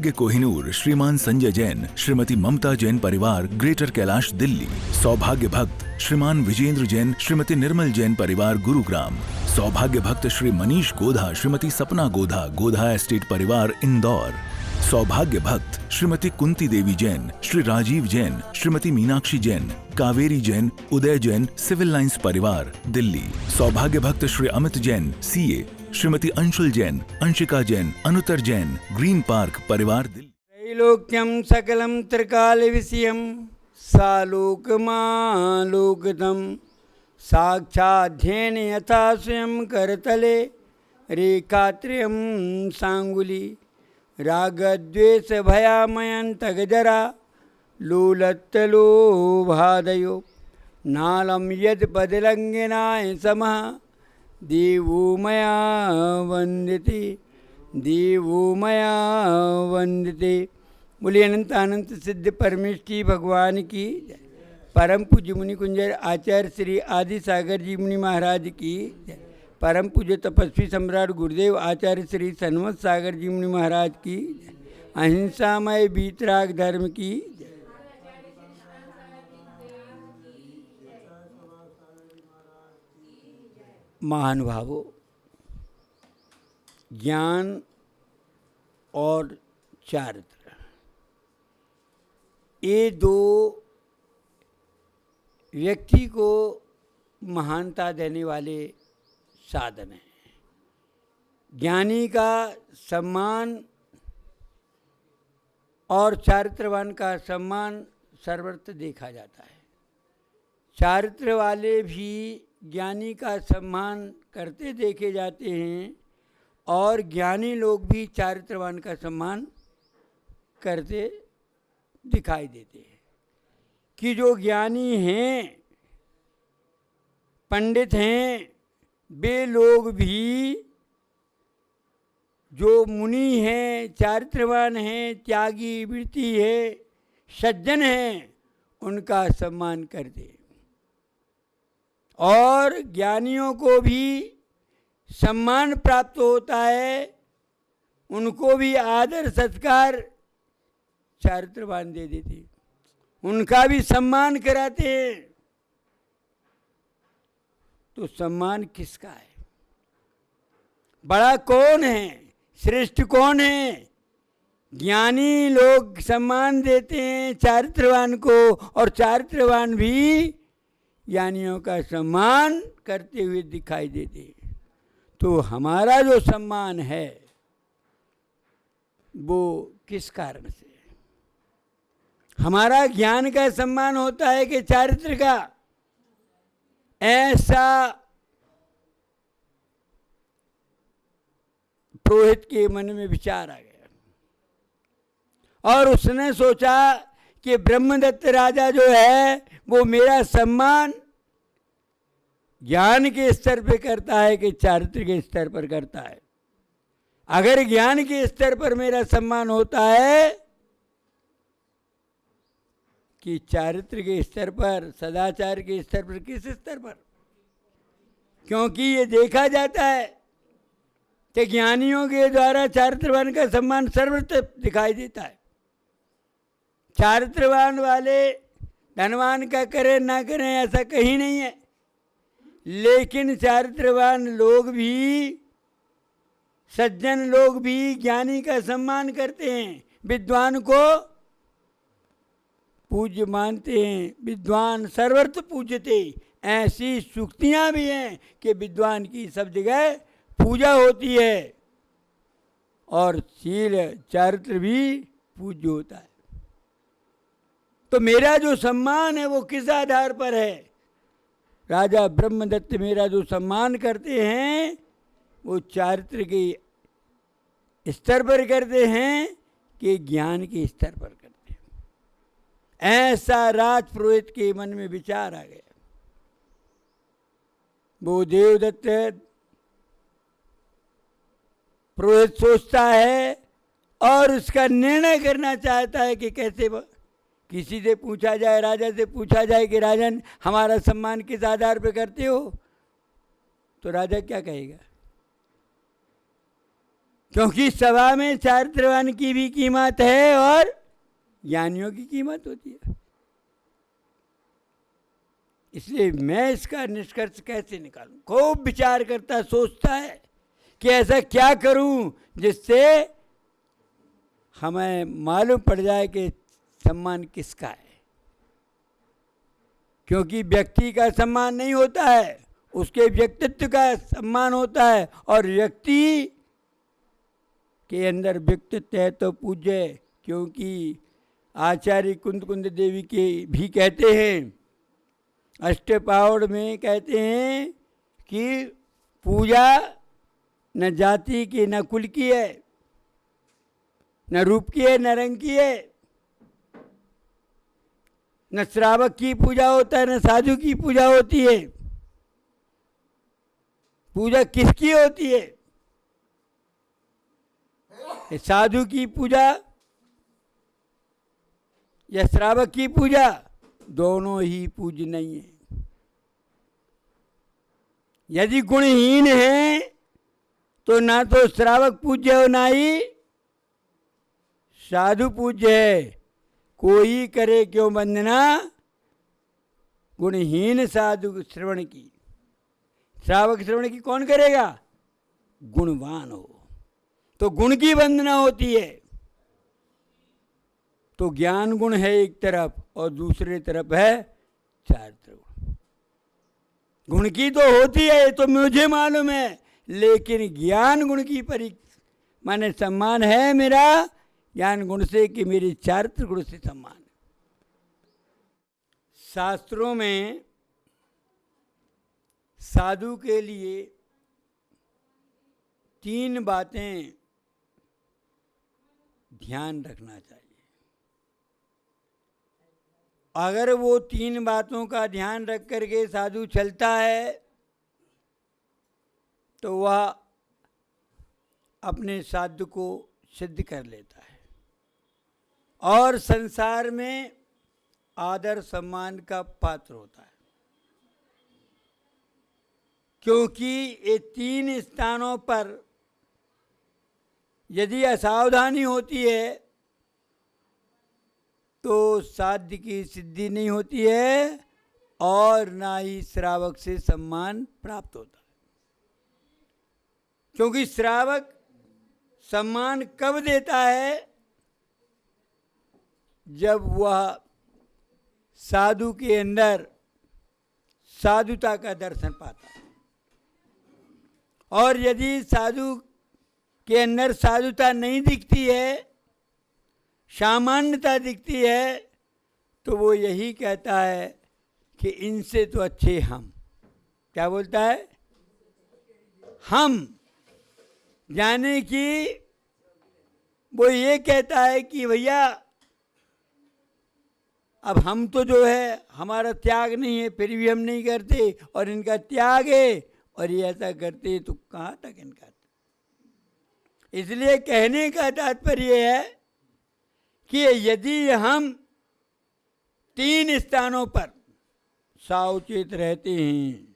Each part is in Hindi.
सौभाग्य कोहिनूर श्रीमान संजय जैन, श्रीमती ममता जैन परिवार, ग्रेटर कैलाश, दिल्ली। सौभाग्य भक्त श्रीमान विजेंद्र जैन, श्रीमती निर्मल जैन परिवार, गुरुग्राम। सौभाग्य भक्त श्री मनीष गोधा, श्रीमती सपना गोधा, गोधा एस्टेट परिवार, इंदौर। सौभाग्य भक्त श्रीमती कुंती देवी जैन, श्री राजीव जैन, श्रीमती मीनाक्षी जैन, कावेरी जैन, उदय जैन, सिविल लाइंस परिवार, दिल्ली। सौभाग्य भक्त Shri Amit Jain, CA, Shrimati Anshul Jain, Anshika Jain, Anuttar Jain, green park परिवार, दिल्ली। त्रैलोक्यं सकलं त्रिकाल विषयं सालोकमालोकितं साक्षाध्येन यथा स्वयं करतले रेखात्रयं सांगुली रागद्वेष भयामयन्तगजरा लोलत्तलोभादयो नालं यद् पदलङ्घनाय समः देवो मया वंदिते, देवो मया वंदिते। बोलिए अनंत अनंत सिद्ध परमेष्ठी भगवान की जय। परम पूज्य मुनि कुंजर आचार्य श्री आदि सागर जी मुनि महाराज की जय। परम पूज्य तपस्वी सम्राट गुरुदेव आचार्य श्री सन्मत सागर जी मुनि महाराज की जय। अहिंसामय बीतराग धर्म की जय। महानुभावों, ज्ञान और चारित्र, ये दो व्यक्ति को महानता देने वाले साधन हैं। ज्ञानी का सम्मान और चारित्रवान का सम्मान सर्वत्र देखा जाता है। चारित्र वाले भी ज्ञानी का सम्मान करते देखे जाते हैं और ज्ञानी लोग भी चारित्रवान का सम्मान करते दिखाई देते हैं। कि जो ज्ञानी हैं, पंडित हैं, वे लोग भी जो मुनि हैं, चारित्रवान हैं, त्यागी वृत्ति है, सज्जन हैं, उनका सम्मान करते हैं। और ज्ञानियों को भी सम्मान प्राप्त होता है, उनको भी आदर सत्कार चारित्रवान दे देते, उनका भी सम्मान कराते हैं। तो सम्मान किसका है? बड़ा कौन है? श्रेष्ठ कौन है? ज्ञानी लोग सम्मान देते हैं चारित्रवान को और चारित्रवान भी ज्ञानियों का सम्मान करते हुए दिखाई देते हैं। तो हमारा जो सम्मान है वो किस कारण से? हमारा ज्ञान का सम्मान होता है कि चारित्र का? ऐसा पुरोहित के मन में विचार आ गया और उसने सोचा कि ब्रह्मदत्त राजा जो है वो मेरा सम्मान ज्ञान के स्तर पे करता है कि चारित्र के स्तर पर करता है। अगर ज्ञान के स्तर पर मेरा सम्मान होता है कि चारित्र के स्तर पर, सदाचार के स्तर पर, किस स्तर पर? क्योंकि ये देखा जाता है कि ज्ञानियों के द्वारा चारित्रवान का सम्मान सर्वत्र दिखाई देता है। चारित्रवान वाले धनवान का करें ना करें ऐसा कहीं नहीं है, लेकिन चारित्रवान लोग भी, सज्जन लोग भी ज्ञानी का सम्मान करते हैं, विद्वान को पूज्य मानते हैं। विद्वान सर्वत्र पूज्यते, ऐसी सूक्तियाँ भी हैं कि विद्वान की सब जगह पूजा होती है और शील चारित्र भी पूज्य होता है। तो मेरा जो सम्मान है वो किस आधार पर है? राजा ब्रह्मदत्त मेरा जो सम्मान करते हैं वो चारित्र के स्तर पर करते हैं कि ज्ञान के स्तर पर करते हैं। ऐसा राज पुरोहित के मन में विचार आ गया। वो देवदत्त पुरोहित सोचता है और उसका निर्णय करना चाहता है कि कैसे किसी से पूछा जाए, राजा से पूछा जाए कि राजन हमारा सम्मान किस आधार पर करते हो, तो राजा क्या कहेगा क्योंकि सभा में चारित्रवान की भी कीमत है और ज्ञानियों की कीमत होती है। इसलिए मैं इसका निष्कर्ष कैसे निकालूं? खूब विचार करता, सोचता है कि ऐसा क्या करूं जिससे हमें मालूम पड़ जाए कि सम्मान किसका है। क्योंकि व्यक्ति का सम्मान नहीं होता है, उसके व्यक्तित्व का सम्मान होता है। और व्यक्ति के अंदर व्यक्तित्व है तो पूज्य। क्योंकि आचार्य कुंद देवी के भी कहते हैं, अष्टपावड़ में कहते हैं कि पूजा न जाति की न कुल की है, न रूप की है, न रंग की है। न श्रावक की पूजा होता है, न साधु की पूजा होती है। पूजा किसकी होती है? साधु की पूजा या श्रावक की पूजा, दोनों ही पूज्य नहीं है। यदि गुणहीन है तो ना तो श्रावक पूज्य हो, ना ही साधु पूज्य है। कोई करे क्यों वंदना गुणहीन साधु श्रवण की। श्रावक श्रवण की कौन करेगा? गुणवान हो तो गुण की वंदना होती है। तो ज्ञान गुण है एक तरफ और दूसरे तरफ है चारित्र गुण। गुण की तो होती है, ये तो मुझे मालूम है, लेकिन ज्ञान गुण की माने सम्मान है मेरा ज्ञान गुण से कि मेरे चारित्र गुण से सम्मान। शास्त्रों में साधु के लिए 3 बातें ध्यान रखना चाहिए। अगर वो 3 बातों का ध्यान रख करके साधु चलता है तो वह अपने साध्य को सिद्ध कर लेता है और संसार में आदर सम्मान का पात्र होता है। क्योंकि ये 3 स्थानों पर यदि असावधानी होती है तो साध्य की सिद्धि नहीं होती है और ना ही श्रावक से सम्मान प्राप्त होता है। क्योंकि श्रावक सम्मान कब देता है? जब वह साधु के अंदर साधुता का दर्शन पाता है। और यदि साधु के अंदर साधुता नहीं दिखती है, सामान्यता दिखती है, तो वो यही कहता है कि इनसे तो अच्छे हम। क्या बोलता है? हम जाने की वो ये कहता है कि भैया अब हम तो जो है हमारा त्याग नहीं है, फिर भी हम नहीं करते, और इनका त्याग है और ये ऐसा करते तो कहाँ तक इनका। इसलिए कहने का तात्पर्य है कि यदि हम 3 स्थानों पर सावचेत रहते हैं,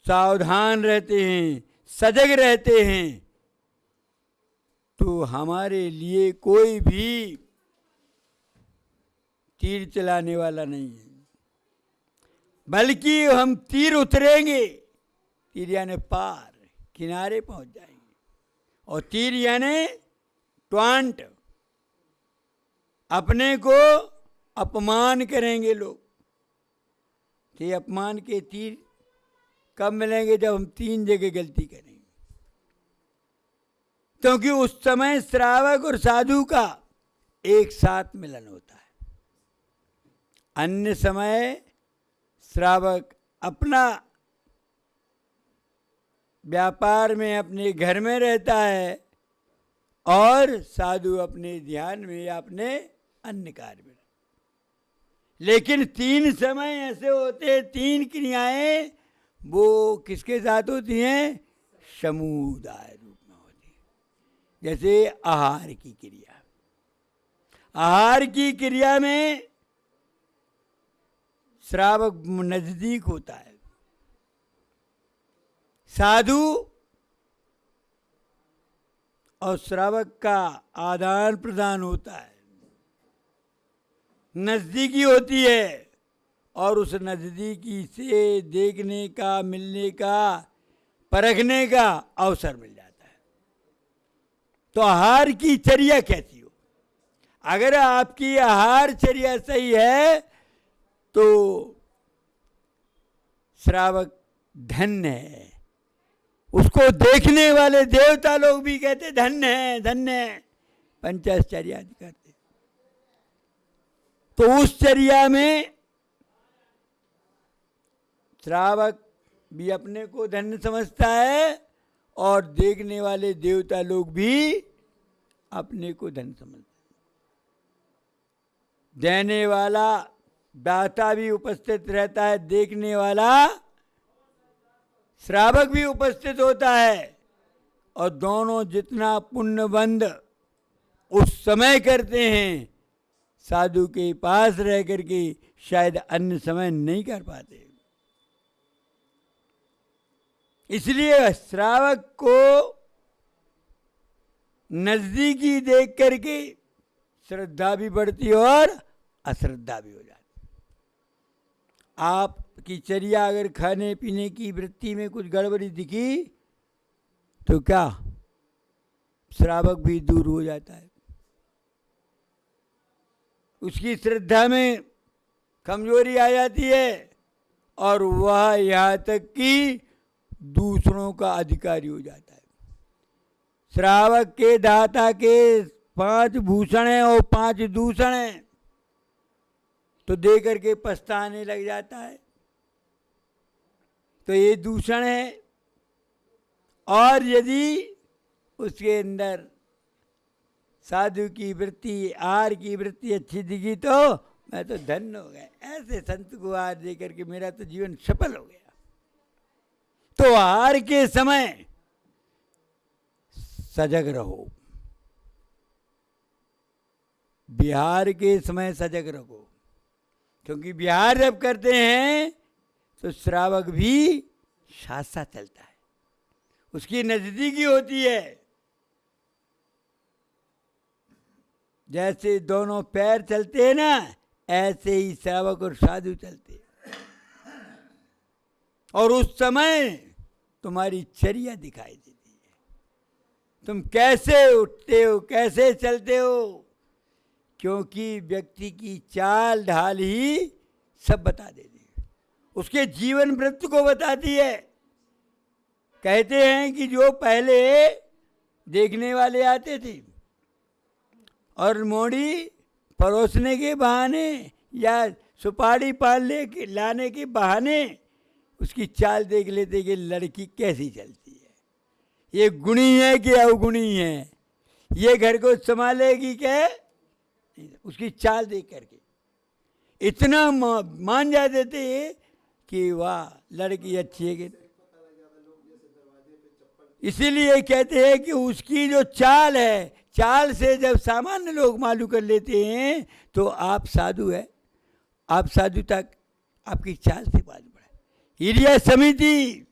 सावधान रहते हैं, सजग रहते हैं, तो हमारे लिए कोई भी तीर चलाने वाला नहीं है। बल्कि हम तीर उतरेंगे, तीर यानी पार, किनारे पहुंच जाएंगे। और तीर यानी ट्वांट, अपने को अपमान करेंगे लोग। तो ये अपमान के तीर कब मिलेंगे? जब हम 3 जगह गलती करेंगे। क्योंकि उस समय श्रावक और साधु का एक साथ मिलन होता है। अन्य समय श्रावक अपना व्यापार में अपने घर में रहता है और साधु अपने ध्यान में या अपने अन्य कार्य में। लेकिन 3 समय ऐसे होते, 3 क्रियाएं वो किसके साथ होती हैं? समुदाय रूप में होती है। जैसे आहार की क्रिया, आहार की क्रिया में श्रावक नजदीक होता है, साधु और श्रावक का आदान प्रदान होता है, नज़दीकी होती है, और उस नज़दीकी से देखने का, मिलने का, परखने का अवसर मिल जाता है। तो आहार की चर्या कैसी हो? अगर आपकी आहार चर्या सही है तो श्रावक धन्य है। उसको देखने वाले देवता लोग भी कहते धन्य है, धन्य है, पंचाश्चर्या करते। तो उस चर्या में श्रावक भी अपने को धन्य समझता है और देखने वाले देवता लोग भी अपने को धन्य समझते हैं। देने वाला दाता भी उपस्थित रहता है, देखने वाला श्रावक भी उपस्थित होता है, और दोनों जितना पुण्यबंध उस समय करते हैं, साधु के पास रह करके शायद अन्य समय नहीं कर पाते। इसलिए श्रावक को नजदीकी देख करके श्रद्धा भी बढ़ती और अश्रद्धा भी हो जाती। आपकी चर्या अगर खाने पीने की वृत्ति में कुछ गड़बड़ी दिखी तो क्या श्रावक भी दूर हो जाता है। उसकी श्रद्धा में कमजोरी आ जाती है और वह यहाँ तक कि दूसरों का अधिकारी हो जाता है। श्रावक के दाता के 5 भूषण हैं और 5 दूषण हैं, तो दे करके पछताने लग जाता है। तो ये दूषण है। और यदि उसके अंदर साधु की वृत्ति, आहार की वृत्ति अच्छी दिखी तो मैं तो धन्य हो गया, ऐसे संत को आहार दे करके मेरा तो जीवन सफल हो गया। तो आहार के समय सजग रहो, विहार के समय सजग रहो, क्योंकि विहार जब करते हैं तो श्रावक भी साथ साथ चलता है, उसकी नजदीकी होती है। जैसे दोनों पैर चलते हैं ना, ऐसे ही श्रावक और साधु चलते हैं। और उस समय तुम्हारी चर्या दिखाई देती है, तुम कैसे उठते हो, कैसे चलते हो, क्योंकि व्यक्ति की चाल ढाल ही सब बता देती है, उसके जीवन वृत्त को बताती है। कहते हैं कि जो पहले देखने वाले आते थे और मोड़ी परोसने के बहाने या सुपारी पान ले लाने के बहाने उसकी चाल देख लेते कि लड़की कैसी चलती है, ये गुणी है कि अवगुणी है, ये घर को संभालेगी क्या, उसकी चाल देख करके इतना मान जाते थे कि वाह लड़की अच्छी है। इसीलिए कहते हैं कि उसकी जो चाल है, चाल से जब सामान्य लोग मालूम कर लेते हैं तो आप साधु है, आप साधुता आपकी चाल से मालूम पड़ा। हिरिया समिति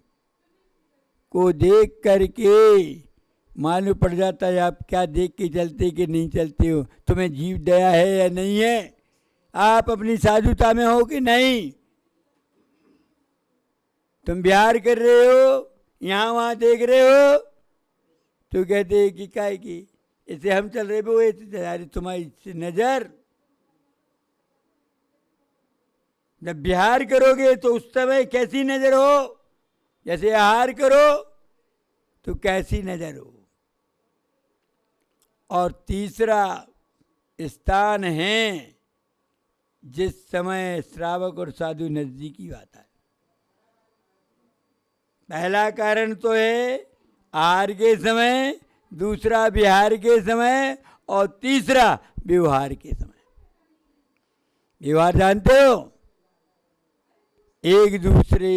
को देख करके मालूम पड़ जाता है आप क्या देख के चलते कि नहीं चलते हो, तुम्हें जीव दया है या नहीं है, आप अपनी साधुता में हो कि नहीं। तुम बिहार कर रहे हो, यहाँ वहाँ देख रहे हो, तो कहते हैं कि काय की इसे हम चल रहे वो अरे तुम्हारी नजर। जब बिहार करोगे तो उस समय कैसी नजर हो, जैसे आहार करो तो कैसी नजर हो। और तीसरा स्थान है जिस समय श्रावक और साधु नजदीकी आता है। पहला कारण तो है आहार के समय, दूसरा विहार के समय, और तीसरा व्यवहार के समय। व्यवहार जानते हो, एक दूसरे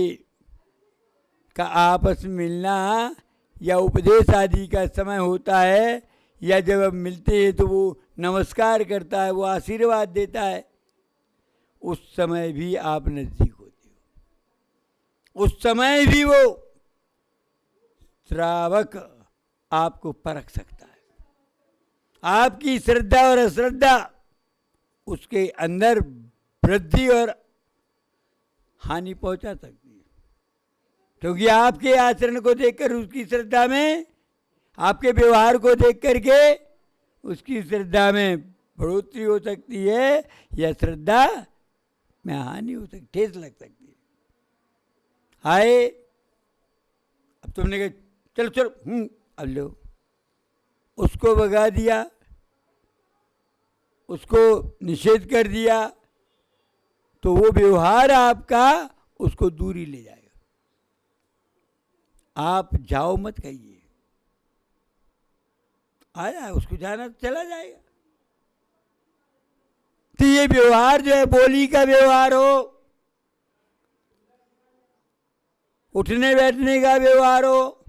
का आपस में मिलना या उपदेश आदि का समय होता है, या जब अब मिलते हैं तो वो नमस्कार करता है, वो आशीर्वाद देता है, उस समय भी आप नजदीक होते हो। उस समय भी वो श्रावक आपको परख सकता है। आपकी श्रद्धा और अश्रद्धा उसके अंदर वृद्धि और हानि पहुंचा सकती है, क्योंकि आपके आचरण को देखकर उसकी श्रद्धा में, आपके व्यवहार को देख करके उसकी श्रद्धा में बढ़ोतरी हो सकती है या श्रद्धा में हानि हो सकती, ठेस लग सकती है। आए, अब तुमने कहा चलो चलो, अब लो, उसको भगा दिया, उसको निषेध कर दिया, तो वो व्यवहार आपका उसको दूरी ले जाएगा। आप जाओ मत कहिए, आया उसको जाना तो चला जाएगा। तो ये व्यवहार जो है, बोली का व्यवहार हो, उठने बैठने का व्यवहार हो,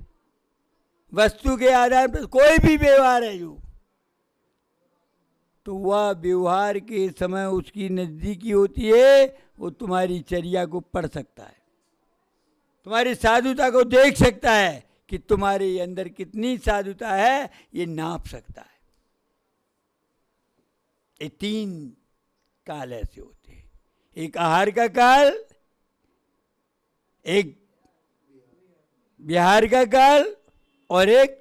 वस्तु के आधार पर कोई भी व्यवहार है जो, तो वह व्यवहार के समय उसकी नजदीकी होती है, वो तुम्हारी चर्या को पढ़ सकता है, तुम्हारी साधुता को देख सकता है कि तुम्हारे अंदर कितनी साधुता है, ये नाप सकता है। ये 3 काल ऐसे होते हैं, एक आहार का काल, एक विहार का काल और एक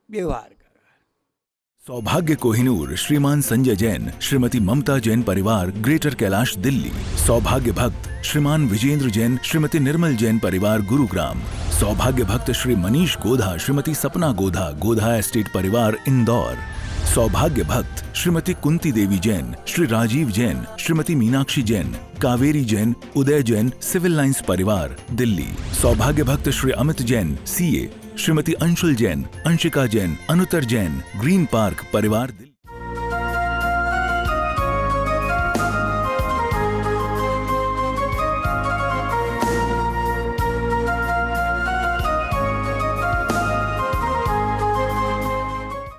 व्यवहार का काल। सौभाग्य कोहिनूर श्रीमान संजय जैन, श्रीमती ममता जैन परिवार, ग्रेटर कैलाश दिल्ली। सौभाग्य भक्त श्रीमान विजेंद्र जैन, श्रीमती निर्मल जैन परिवार, गुरुग्राम। सौभाग्य भक्त श्री मनीष गोधा, श्रीमती सपना गोधा, गोधा एस्टेट परिवार, इंदौर। सौभाग्य भक्त श्रीमती कुंती देवी जैन, श्री राजीव जैन, श्रीमती मीनाक्षी जैन, कावेरी जैन, उदय जैन, सिविल लाइंस परिवार, दिल्ली। सौभाग्य भक्त Shri Amit Jain, CA, Shrimati Anshul Jain, Anshika Jain, Anuttar Jain, green park परिवार, दिल्ली।